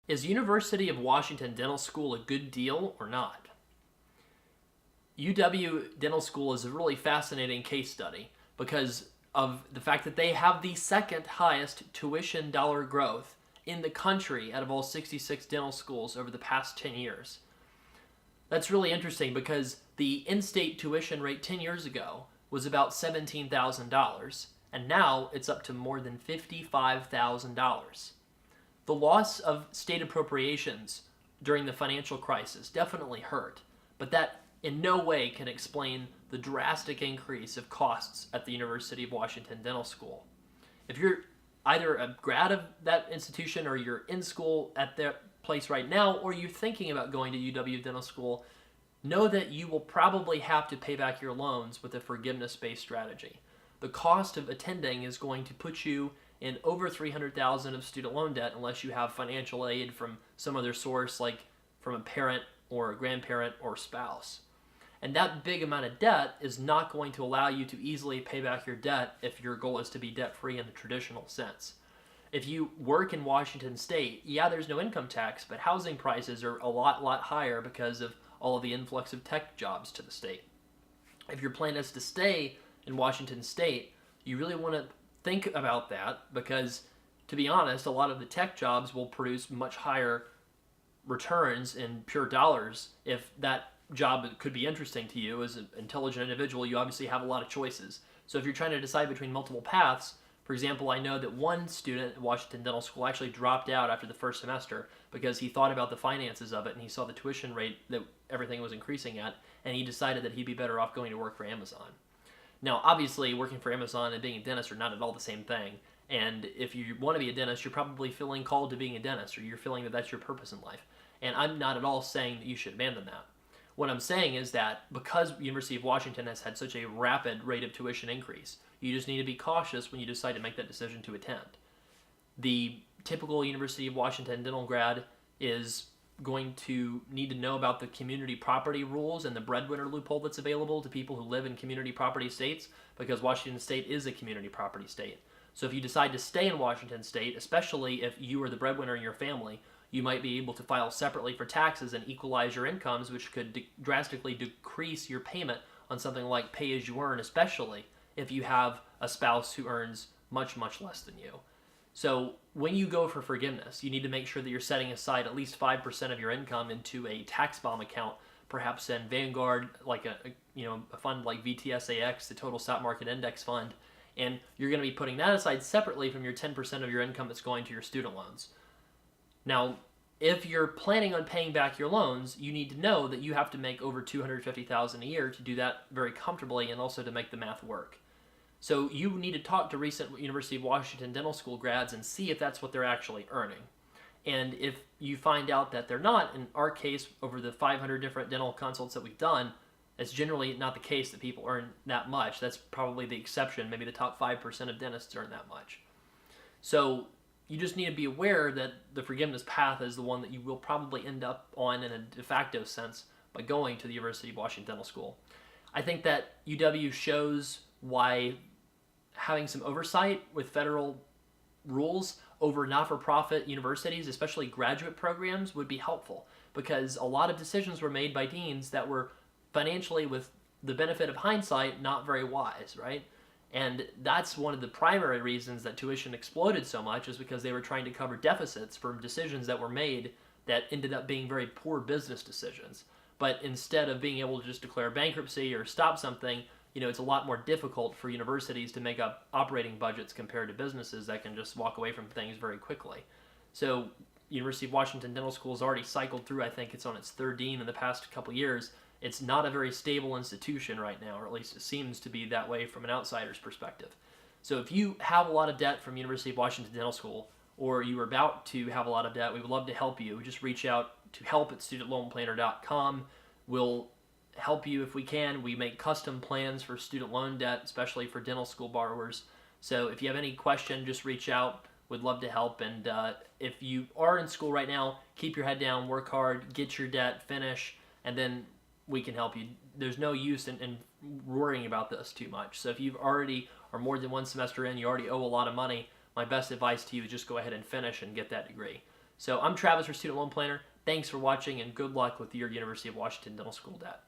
Is University of Washington Dental School a good deal or not? UW Dental School is a really fascinating case study because of the fact that they have the second highest tuition dollar growth in the country out of all 66 dental schools over the past 10 years. That's really interesting because the in-state tuition rate 10 years ago was about $17,000, and now it's up to more than $55,000. The loss of state appropriations during the financial crisis definitely hurt, but that in no way can explain the drastic increase of costs at the University of Washington Dental School. If you're either a grad of that institution or you're in school at that place right now, or you're thinking about going to UW Dental School, know that you will probably have to pay back your loans with a forgiveness-based strategy. The cost of attending is going to put you in over $300,000 of student loan debt unless you have financial aid from some other source, like from a parent or a grandparent or spouse. And that big amount of debt is not going to allow you to easily pay back your debt if your goal is to be debt-free in the traditional sense. If you work in Washington State, yeah, there's no income tax, but housing prices are a lot higher because of all of the influx of tech jobs to the state. If your plan is to stay in Washington State, you really want to think about that because, to be honest, a lot of the tech jobs will produce much higher returns in pure dollars. If that job could be interesting to you as an intelligent individual, you obviously have a lot of choices. So if you're trying to decide between multiple paths, for example, I know that one student at Washington Dental School actually dropped out after the first semester because he thought about the finances of it and he saw the tuition rate that everything was increasing at, and he decided that he'd be better off going to work for Amazon. Now, obviously, working for Amazon and being a dentist are not at all the same thing. And if you want to be a dentist, you're probably feeling called to being a dentist, or you're feeling that that's your purpose in life. And I'm not at all saying that you should abandon that. What I'm saying is that because University of Washington has had such a rapid rate of tuition increase, you just need to be cautious when you decide to make that decision to attend. The typical University of Washington dental grad is going to need to know about the community property rules and the breadwinner loophole that's available to people who live in community property states, because Washington State is a community property state. So if you decide to stay in Washington State, especially if you are the breadwinner in your family, you might be able to file separately for taxes and equalize your incomes, which could drastically decrease your payment on something like pay-as-you-earn, especially if you have a spouse who earns much less than you. So when you go for forgiveness, you need to make sure that you're setting aside at least 5% of your income into a tax bomb account, perhaps in Vanguard, like a fund like VTSAX, the Total Stock Market Index Fund, and you're going to be putting that aside separately from your 10% of your income that's going to your student loans. Now, if you're planning on paying back your loans, you need to know that you have to make over $250,000 a year to do that very comfortably and also to make the math work. So you need to talk to recent University of Washington Dental School grads and see if that's what they're actually earning. And if you find out that they're not, in our case, over the 500 different dental consults that we've done, it's generally not the case that people earn that much. That's probably the exception. Maybe the top 5% of dentists earn that much. So you just need to be aware that the forgiveness path is the one that you will probably end up on in a de facto sense by going to the University of Washington Dental School. I think that UW shows why having some oversight with federal rules over not-for-profit universities, especially graduate programs, would be helpful, because a lot of decisions were made by deans that were financially, with the benefit of hindsight, not very wise, right? And that's one of the primary reasons that tuition exploded so much, is because they were trying to cover deficits from decisions that were made that ended up being very poor business decisions. But instead of being able to just declare bankruptcy or stop something, it's a lot more difficult for universities to make up operating budgets compared to businesses that can just walk away from things very quickly. So University of Washington Dental School has already cycled through, I think it's on its third dean in the past couple years. It's not a very stable institution right now, or at least it seems to be that way from an outsider's perspective. So if you have a lot of debt from University of Washington Dental School, or you are about to have a lot of debt, we would love to help you. Just reach out to help@studentloanplanner.com. We'll help you if we can. We make custom plans for student loan debt, especially for dental school borrowers. So if you have any question, just reach out. We'd love to help. And if you are in school right now, keep your head down, work hard, get your debt, finish, and then we can help you. There's no use in worrying about this too much. So if you've already are more than one semester in, you already owe a lot of money, my best advice to you is just go ahead and finish and get that degree. So I'm Travis for Student Loan Planner. Thanks for watching and good luck with your University of Washington Dental School debt.